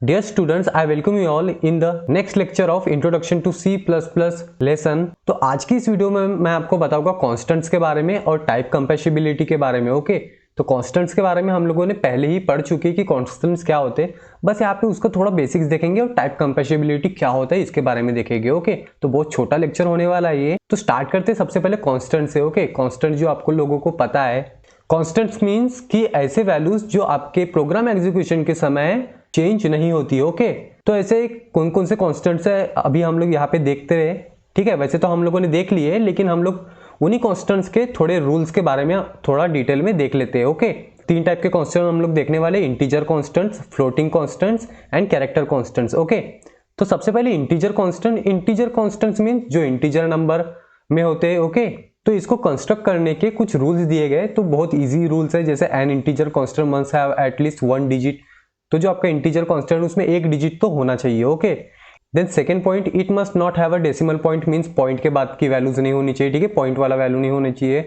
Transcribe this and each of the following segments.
Dear students, I welcome you all in the next lecture of Introduction to C++ lesson। तो आज की इस video में मैं आपको बताऊंगा कॉन्स्टेंट्स के बारे में और टाइप कंपैटिबिलिटी के बारे में। ओके, तो कॉन्स्टेंट्स के बारे में हम लोगों ने पहले ही पढ़ चुके हैं कि कॉन्स्टेंट्स क्या होते हैं, बस यहाँ पे उसका थोड़ा बेसिक्स देखेंगे और टाइप कंपैटिबिलिटी क्या होता है इसके बारे में देखेंगे। ओके, तो बहुत छोटा लेक्चर होने वाला है ये। तो स्टार्ट करते हैं सबसे पहले कॉन्स्टेंट से। ओके, कॉन्स्टेंट जो आपको लोगों को पता है, कॉन्स्टेंट्स मीन्स कि ऐसे वैल्यूज जो आपके प्रोग्राम एग्जीक्यूशन के समय चेंज नहीं होती। ओके, तो ऐसे कौन कौन से कॉन्स्टेंट्स है अभी हम लोग यहाँ पे देखते रहे। ठीक है, वैसे तो हम लोगों ने देख लिए, लेकिन हम लोग उन्हीं कॉन्स्टेंट्स के थोड़े रूल्स के बारे में थोड़ा डिटेल में देख लेते हैं। ओके, तीन टाइप के कॉन्स्टेंट हम लोग देखने वाले, integer constants, floating constants and character constants. Okay, तो सबसे पहले integer constant. Integer constants mean जो इंटीजर नंबर में होते हैं। ओके, तो इसको कंस्ट्रक्ट करने के कुछ रूल्स दिए गए, तो बहुत इजी रूल्स है। जैसे N integer constant must have at least one digit, तो जो आपका इंटीजर कांस्टेंट उसमें एक डिजिट तो होना चाहिए। Okay, then second point, it must not have a decimal point, means point के बाद की वैल्यूज नहीं होनी चाहिए। ठीक है, पॉइंट वाला वैल्यू नहीं होना चाहिए।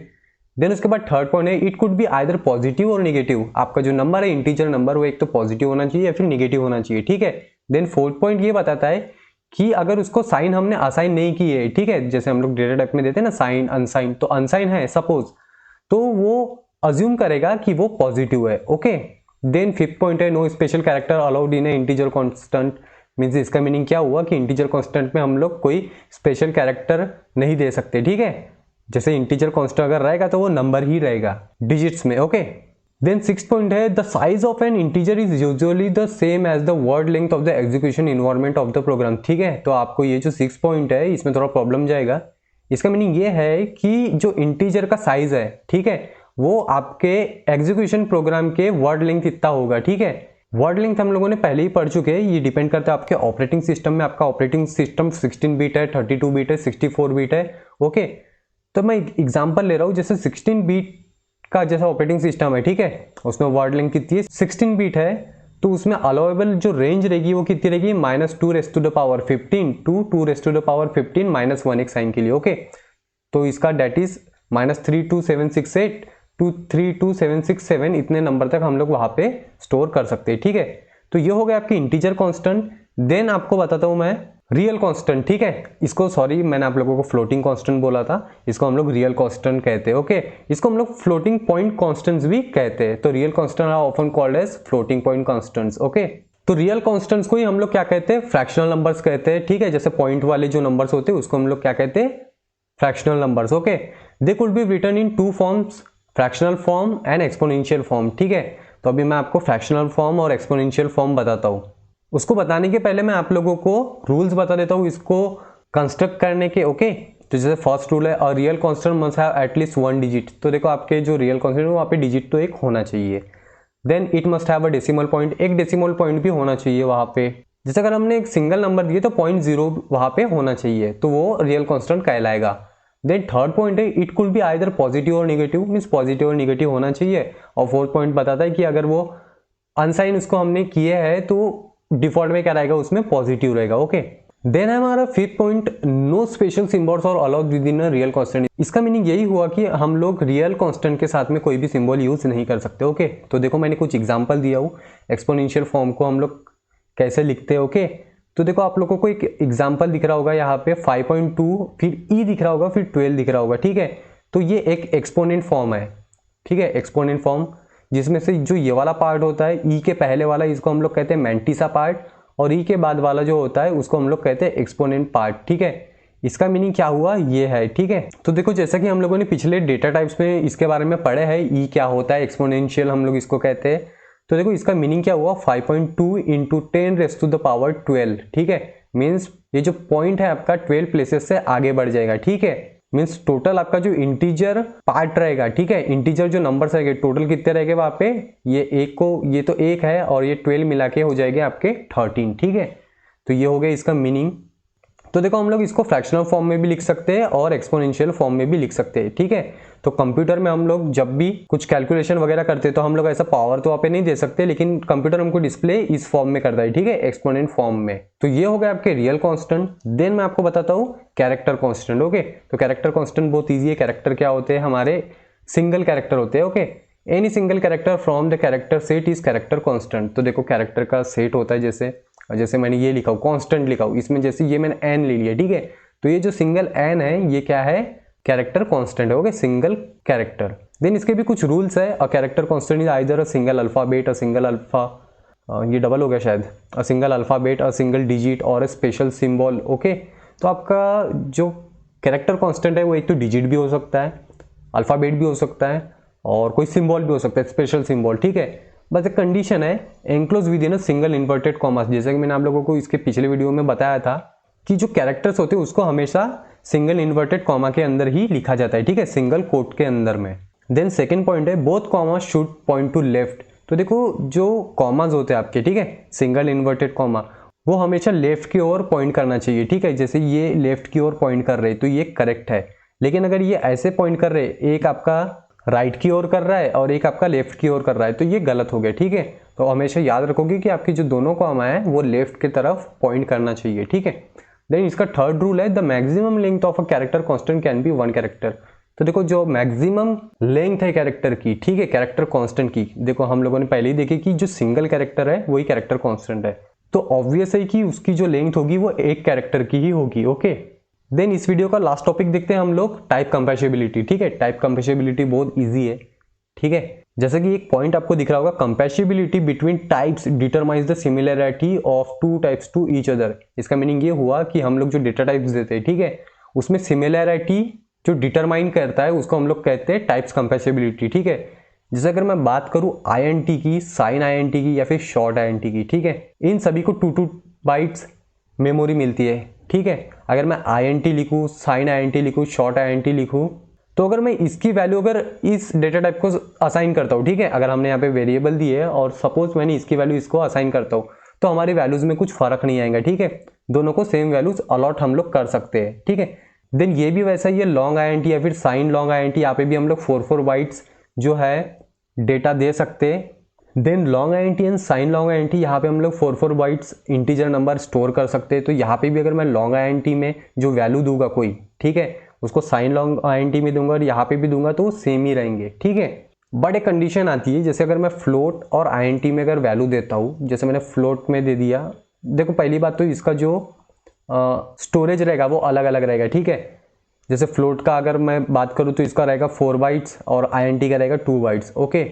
देन उसके बाद थर्ड पॉइंट है, it could be either positive और नेगेटिव। आपका जो नंबर है इंटीजर नंबर, वो एक तो पॉजिटिव होना चाहिए या फिर नेगेटिव होना चाहिए। ठीक है, देन फोर्थ पॉइंट ये बताता है कि अगर उसको साइन हमने असाइन नहीं की है, ठीक है, जैसे हम लोग डेटा टाइप में देते हैं ना साइन अनसाइन, तो अनसाइन है सपोज, तो वो अज्यूम करेगा कि वो पॉजिटिव है। ओके, देन फिफ्थ पॉइंट है, no special character allowed in a integer constant. Means इसका मीनिंग क्या हुआ कि इंटीजर कांस्टेंट में हम लोग कोई स्पेशल कैरेक्टर नहीं दे सकते। ठीक है, जैसे इंटीजर कांस्टेंट अगर रहेगा तो वो नंबर ही रहेगा डिजिट्स में। ओके, देन सिक्स पॉइंट है, the size of an integer is usually the same as the word length of the execution environment of the program. ठीक है, तो आपको ये जो सिक्स पॉइंट है इसमें थोड़ा प्रॉब्लम जाएगा। इसका मीनिंग ये है कि जो इंटीजर का साइज है, ठीक है, वो आपके एग्जीक्यूशन प्रोग्राम के वर्ड लेंथ इतना होगा। ठीक है, वर्ड लेंथ हम लोगों ने पहले ही पढ़ चुके हैं, ये डिपेंड करता है आपके ऑपरेटिंग सिस्टम में। आपका ऑपरेटिंग सिस्टम 16 बिट है, 32 बिट है, 64 बिट है। ओके, तो मैं एग्जाम्पल ले रहा हूँ, जैसे 16 बिट का जैसा ऑपरेटिंग सिस्टम है, ठीक है, उसमें वर्ड लेंथ कितनी है, 16 बिट है, तो उसमें अलाउेबल जो रेंज रहेगी वो कितनी रहेगी, -2⁻15 टू 2⁻15 -1 एक साइन के लिए। ओके, तो इसका डेट इज -32768 टू 32767, इतने नंबर तक हम लोग वहां पे स्टोर कर सकते हैं। ठीक है, तो ये हो गया आपकी इंटीजर कांस्टेंट। देन आपको बताता हूं मैं रियल कांस्टेंट। ठीक है, इसको सॉरी मैंने आप लोगों को फ्लोटिंग कांस्टेंट बोला था, इसको हम लोग रियल कांस्टेंट कहते हैं। ओके, इसको हम लोग फ्लोटिंग पॉइंट कांस्टेंट्स भी कहते हैं। तो real constant are often called as floating point constants. Okay, तो रियल कांस्टेंट्स को ही हम लोग क्या कहते हैं, फ्रैक्शनल नंबर्स कहते हैं। ठीक है, जैसे पॉइंट वाले जो नंबर्स होते हैं उसको हम लोग क्या कहते हैं, fractional numbers. Okay, they could be written in two forms, fractional form and exponential form. ठीक है, तो अभी मैं आपको फ्रैक्शनल फॉर्म और एक्सपोनेंशियल फॉर्म बताता हूं। उसको बताने के पहले मैं आप लोगों को रूल्स बता देता हूँ इसको कंस्ट्रक्ट करने के। ओके, तो जैसे फर्स्ट रूल है, और real constant must have at least one digit. तो देखो आपके जो रियल कांस्टेंट है वहाँ पे डिजिट तो एक होना चाहिए। Then it must have a decimal point, एक डेसिमल पॉइंट भी होना चाहिए वहाँ पे। जैसे अगर हमने एक सिंगल नंबर दिए तो 0.0 वहाँ पे होना चाहिए, तो वो रियल कांस्टेंट कहलाएगा। देन थर्ड पॉइंट है, it could be either positive और नेगेटिव, मीन्स पॉजिटिव और नेगेटिव होना चाहिए। और फोर्थ पॉइंट बताता है कि अगर वो अनसाइन उसको हमने किए है तो डिफॉल्ट में क्या रहेगा, उसमें पॉजिटिव रहेगा। ओके, देन है हमारा fifth point, no special symbols are allowed within a real constant. इसका मीनिंग यही हुआ कि हम लोग रियल कांस्टेंट के साथ में कोई भी सिंबल यूज नहीं कर सकते। ओके, तो देखो मैंने कुछ एग्जांपल दिया हूँ, एक्सपोनेंशियल फॉर्म को हम लोग कैसे लिखते हैं। ओके, तो देखो आप लोगों को एक एग्जाम्पल दिख रहा होगा यहाँ पे 5.2, फिर ई दिख रहा होगा, फिर 12 दिख रहा होगा। ठीक है, तो ये एक एक्सपोनेंट फॉर्म है। ठीक है, एक्सपोनेंट फॉर्म, जिसमें से जो ये वाला पार्ट होता है, ई के पहले वाला, इसको हम लोग कहते हैं मैंटिसा पार्ट, और ई के बाद वाला जो होता है उसको हम लोग कहते हैं एक्सपोनेंट पार्ट। ठीक है, इसका मीनिंग क्या हुआ, ये है। ठीक है, तो देखो जैसा कि हम लोगों ने पिछले डेटा टाइप्स में इसके बारे में पढ़े हैं, ई क्या होता है, एक्सपोनेंशियल हम लोग इसको कहते हैं। तो देखो इसका मीनिंग क्या हुआ, 5.2 इंटू 10⁻12। ठीक है, मीन्स ये जो पॉइंट है आपका 12 प्लेसेस से आगे बढ़ जाएगा। ठीक है, मीन्स टोटल आपका जो इंटीजर पार्ट रहेगा, ठीक है, इंटीजर जो नंबर्स रहेंगे टोटल कितने रहेंगे वहां पे, ये एक को, ये तो एक है और ये 12 मिला के हो जाएंगे आपके 13। ठीक है, तो ये हो गया इसका मीनिंग। तो देखो हम लोग इसको फ्रैक्शनल फॉर्म में भी लिख सकते हैं और एक्सपोनेंशियल फॉर्म में भी लिख सकते हैं। ठीक है, तो कंप्यूटर में हम लोग जब भी कुछ कैलकुलेशन वगैरह करते हैं तो हम लोग ऐसा पावर तो वहाँ पे नहीं दे सकते, लेकिन कंप्यूटर हमको डिस्प्ले इस फॉर्म में करता है। ठीक है, एक्सपोनेंट फॉर्म में। तो ये हो गया आपके रियल कांस्टेंट। देन मैं आपको बताता हूँ कैरेक्टर कांस्टेंट। ओके, तो कैरेक्टर कांस्टेंट बहुत ईजी है। कैरेक्टर क्या होते हैं, हमारे सिंगल कैरेक्टर होते हैं। Okay, any single character from the character set is character constant. तो देखो कैरेक्टर का सेट होता है, जैसे मैंने ये लिखा हूँ कांस्टेंट लिखा हूँ, इसमें जैसे ये मैंने एन ले लिया, ठीक है, तो ये जो सिंगल एन है ये क्या है, कैरेक्टर कांस्टेंट है, सिंगल कैरेक्टर। देन इसके भी कुछ रूल्स है। A character constant is either a single alphabet, a single alpha, ये डबल हो गया शायद, a single alphabet, a single digit और अ स्पेशल सिंबल। ओके, तो आपका जो कैरेक्टर कांस्टेंट है वो एक तो डिजिट भी हो सकता है, अल्फाबेट भी हो सकता है और कोई सिंबल भी हो सकता है, स्पेशल सिंबल, ठीक है। बस एक कंडीशन है, enclose with in a single inverted comma. जैसे कि मैंने आप लोगों को इसके पिछले वीडियो में बताया था कि जो कैरेक्टर्स होते हैं उसको हमेशा सिंगल इन्वर्टेड कॉमा के अंदर ही लिखा जाता है, ठीक है, सिंगल कोट के अंदर में। देन सेकंड पॉइंट है both comma should point two left. तो देखो जो कॉमाज होते हैं आपके, ठीक है, सिंगल इन्वर्टेड कॉमा, वो हमेशा लेफ्ट की ओर पॉइंट करना चाहिए, ठीक है। जैसे ये लेफ्ट की ओर पॉइंट कर रहे हैं तो ये करेक्ट है, लेकिन अगर ये ऐसे पॉइंट कर रहे, एक आपका राइट की ओर कर रहा है और एक आपका लेफ्ट की ओर कर रहा है, तो ये गलत हो गया, ठीक है। तो हमेशा याद रखोगे कि आपकी जो दोनों कॉमा है वो लेफ्ट की तरफ पॉइंट करना चाहिए, ठीक है। देन इसका थर्ड रूल है the maximum length of a character constant can be 1 character. तो देखो जो मैक्सिमम लेंथ है कैरेक्टर की, ठीक है, कैरेक्टर कांस्टेंट की, देखो हम लोगों ने पहले ही देखी कि जो सिंगल कैरेक्टर है वही कैरेक्टर कांस्टेंट है, तो ऑब्वियस है कि उसकी जो लेंथ होगी वो एक कैरेक्टर की ही होगी। ओके, देन इस वीडियो का लास्ट टॉपिक देखते हैं हम लोग, टाइप कंपैटिबिलिटी, ठीक है। टाइप कंपैटिबिलिटी बहुत इजी है, ठीक है। जैसे कि एक पॉइंट आपको दिख रहा होगा, compatibility between types determines the similarity of two types to each other. इसका मीनिंग ये हुआ कि हम लोग जो डेटा टाइप्स देते हैं, ठीक है, उसमें सिमिलरिटी जो डिटरमाइन करता है उसको हम लोग कहते हैं टाइप्स कंपैटिबिलिटी, ठीक है। जैसे अगर मैं बात करूं आईएनटी की, साइन आईएनटी की या फिर शॉर्ट आईएनटी की, ठीक है, इन सभी को 2 बाइट्स मेमोरी मिलती है, ठीक है। अगर मैं आईएनटी लिखूं, साइन आईएनटी लिखूं, शॉर्ट आईएनटी लिखूं, तो अगर मैं इसकी वैल्यू अगर इस डेटा टाइप को असाइन करता हूं, ठीक है, अगर हमने यहाँ पे वेरिएबल दी है और सपोज मैंने इसकी वैल्यू इसको असाइन करता हूं, तो हमारी वैल्यूज में कुछ फर्क नहीं आएगा, ठीक है, दोनों को सेम वैल्यूज अलॉट हम लोग कर सकते हैं, ठीक है। देन ये भी वैसा ही है, लॉन्ग आईएनटी या फिर साइन लॉन्ग आईएनटी, यहाँ पे भी हम लोग 4 बाइट्स जो है डेटा दे सकते हैं। Then long INT and sign long INT, यहाँ पे हम लोग 4 बाइट्स इंटीजर नंबर स्टोर कर सकते हैं। तो यहाँ पे भी अगर मैं लॉन्ग आईएनटी में जो वैल्यू दूंगा कोई, ठीक है, उसको साइन लॉन्ग आईएनटी में दूंगा और यहाँ पे भी दूंगा तो वो सेम ही रहेंगे, ठीक है। बट एक कंडीशन आती है, जैसे अगर मैं फ्लोट और आईएनटी में अगर वैल्यू देता हूँ, जैसे मैंने फ्लोट में दे दिया, देखो पहली बात तो इसका जो स्टोरेज रहेगा वो अलग अलग रहेगा, ठीक है। जैसे फ्लोट का अगर मैं बात करूँ तो इसका रहेगा 4 बाइट्स और आईएनटी का रहेगा 2 बाइट्स। ओके,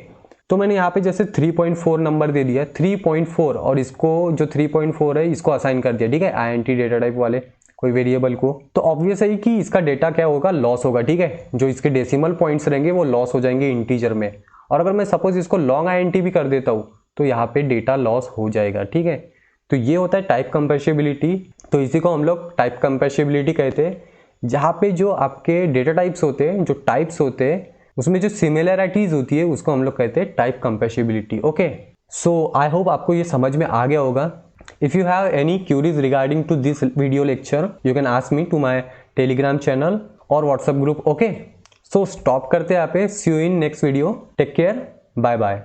तो मैंने यहाँ पे जैसे 3.4 नंबर दे दिया, 3.4, और इसको जो 3.4 है इसको असाइन कर दिया, ठीक है, आईएनटी डेटा टाइप वाले कोई वेरिएबल को, तो ऑब्वियस है कि इसका डेटा क्या होगा, लॉस होगा, ठीक है। जो इसके डेसिमल पॉइंट्स रहेंगे वो लॉस हो जाएंगे इंटीजर में। और अगर मैं सपोज इसको लॉन्ग आईएनटी भी कर देता हूँ तो यहाँ पे डेटा लॉस हो जाएगा, ठीक है। तो ये होता है टाइप कंपैटिबिलिटी। तो इसी को हम लोग टाइप कंपैटिबिलिटी कहते हैं, जहाँ पे जो आपके डेटा टाइप्स होते हैं, जो टाइप्स होते हैं, उसमें जो सिमिलरिटीज होती है उसको हम लोग कहते हैं type compatibility. Okay, so I hope आपको ये समझ में आ गया होगा। If you have any queries regarding to this video lecture, you can ask me to my Telegram channel और WhatsApp group. Okay, so stop करते हैं यहाँ पे। See you in next video, take care, bye bye.